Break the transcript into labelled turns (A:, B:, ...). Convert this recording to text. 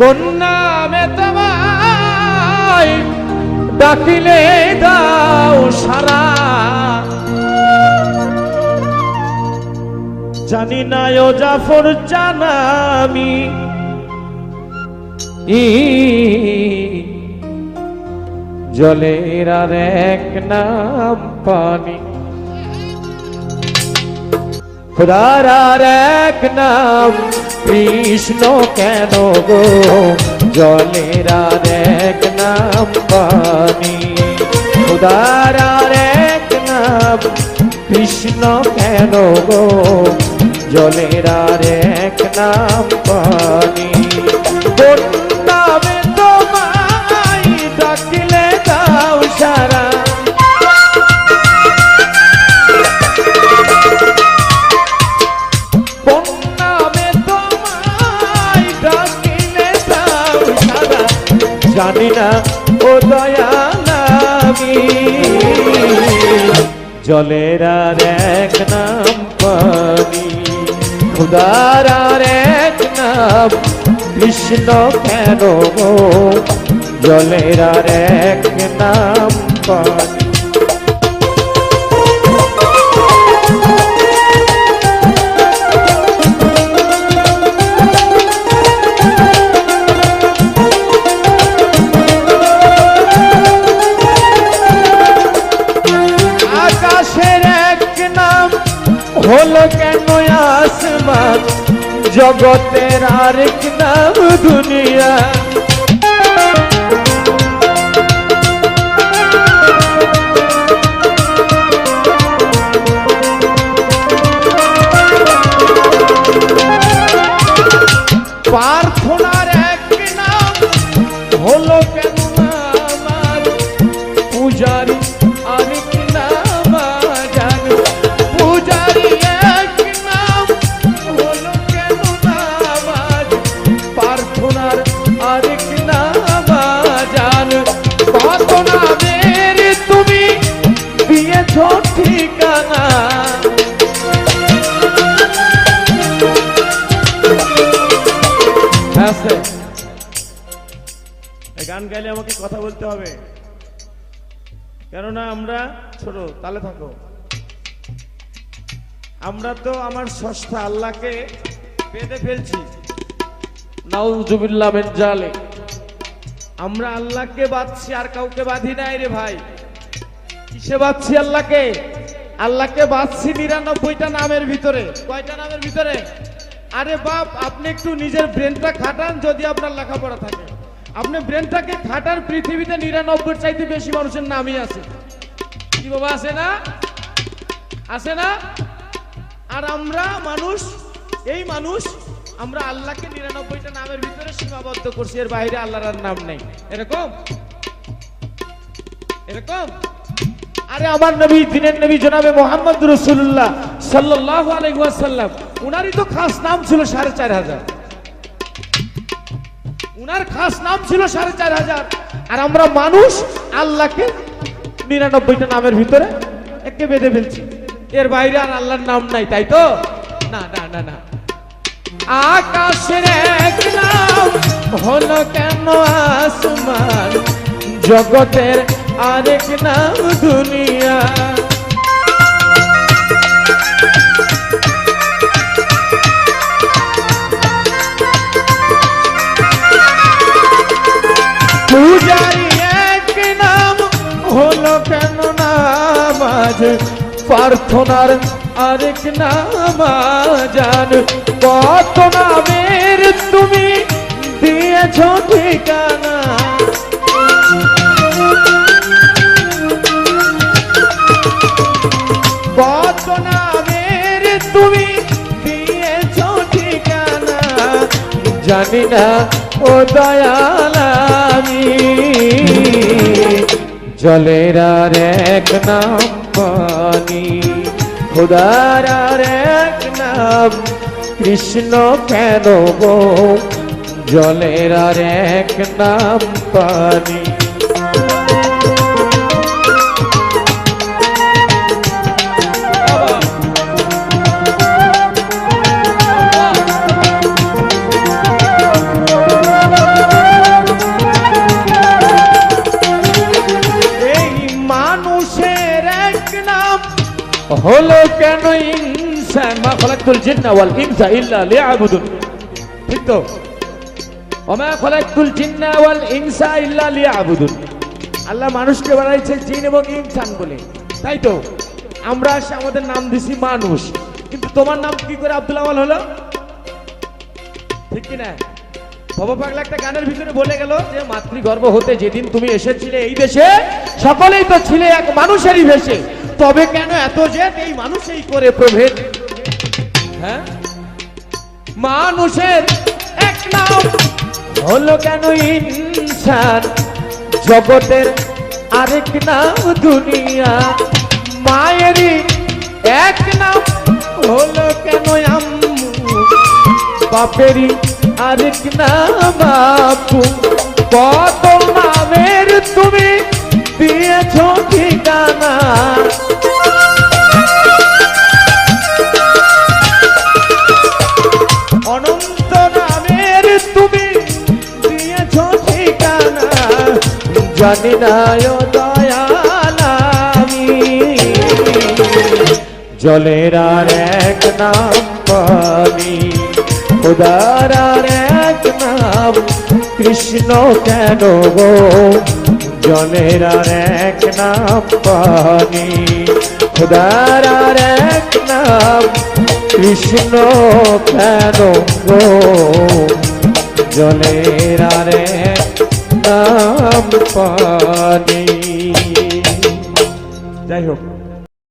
A: কোন নামে তোমায় ডাকিলে দাও সারা, জানি না ও জাফর জানামি জলের আর এক নাম পানি, খোদার আর এক নাম কৃষ্ণ কেন গো, জলের আর এক নাম পানি, খোদার আর এক নাম কৃষ্ণ কেন গো, জলের আর এক নাম পানি। কোন নামে তোমায় ডাকিলে দাও সারা, কোন নামে তোমায় ডাকিলে দাও সারা, জানি না ও দয়াল আমি জলের আর এক নাম পানি, খোদার আর এক নাম কৃষ্ণ কেন গো, জলের আর এক নাম পানি। আকাশের এক নাম হলো কেন আসমান, জগতের আরেক নাম দুনিয়া, প্রার্থনার এক নাম হলো কেন আমার, পূজারি আরেক নাম জান, পূজারি এক নাম হলো কেন আমার, প্রার্থনার আরেক নাম জান, কত নামের তুমি দিয়েছ ঠিকানা, গান গাইলে আমাকে কথা বলতে হবে, কেননা আমরা ছোট, তালে থাকো। আমরা তো আমার স্রষ্টা আল্লাহকে বেঁধে ফেলছি, নাউজুবিল্লাহ মিন জালিক। আমরা আল্লাহকে বাঁধছি, আর কাউকে বাঁধি নাই রে ভাই। কিসে বাঁধছি আল্লাহকে? আল্লাহকে বাঁধছি ৯৯টা নামের ভিতরে। কয়টা নামের ভিতরে? আরে বাপ, আপনি একটু নিজের ব্রেনটা খাটান। যদি আপনার লেখাপড়া থাকে, আপনি ব্রেনটাকে খাটার। পৃথিবীতে ৯৯ চাইতে বেশি মানুষের নামই আছে। কি বাবা, আছে না? আছে না? আর আমরা মানুষ, এই মানুষ আমরা আল্লাহকে ৯৯টা নামের ভিতরে সীমাবদ্ধ করছি, এর বাইরে আল্লাহর নাম নেই। এরকম এরকম আরে আমার নবী, দিনের নবী জনাবে মুহাম্মদ রাসূলুল্লাহ সাল্লাল্লাহু আলাইহি ওয়াসাল্লাম, উনারই তো খাস নাম ছিল ৪৫০০। উনার খাস নাম ছিল ৪৫০০। আর আমরা মানুষ আল্লাহকে ৯৯টা নামের ভিতরে একে বেঁধে ফেলছি, এর বাইরে আর আল্লাহর নাম নাই। তাই তো? না না না না। আকাশের এক নাম হলো কেন আসমান, জগতের আরেক নাম দুনিয়া। পূজারি এক নাম হলো কেন নামাজ, প্রার্থনার আরেক নাম জান, কত নামের তুমি দিয়েছ ঠিকানা। কত নামের তুমি দিয়েছ ঠিকানা, জানি না ও দয়াল আমি জলের আর এক নাম পানি, খোদার আর এক নাম কৃষ্ণ কেন গো, জলের আর এক নাম পানি। হলো কেন ইনসান মা খালাকতুল জিন্না ওয়াল ইনসা ইল্লা লিয়াবুদুন ঠিক তো ওমা খালাকতুল জিন্না ওয়াল ইনসা ইল্লা লিয়াবুদুন আল্লাহ মানুষকে বানাইছে জিন এবং ইনসান বলে তাই তো আমরা আসে আমাদের নাম দিছি মানুষ কিন্তু তোমার নাম কি করে আব্দুল আওয়াল হলো ঠিক কি না বাবা পাগলা একটা গানের ভিতরে বলে গেল যে মাতৃগর্ভ হতে যেদিন তুমি এসেছিলে এই দেশে সকলেই তো ছিলে এক মানুষেরই ভেষে তবে কেন এত জেদ এই মানুষই করে প্রভেদ হ্যাঁ মানুষের এক নাম হলো কেন ইনসান জগতের আরেক নাম দুনিয়া মায়েরই এক নাম হলো কেন আম্মু বাপেরই আরেক নাম বাপু কত নামের তুমি দিয়েছ ঠিকানা অনন্ত নামের তুমি দিয়েছ ঠিকানা জানি না ও দয়াল আমি জলের আর এক নাম পানি খোদার আর এক নাম কৃষ্ণ কেন গো জলের আর এক নাম পানি খোদার আর এক নাম কৃষ্ণ কেন গো জলের আর এক নাম পানি যাই হোক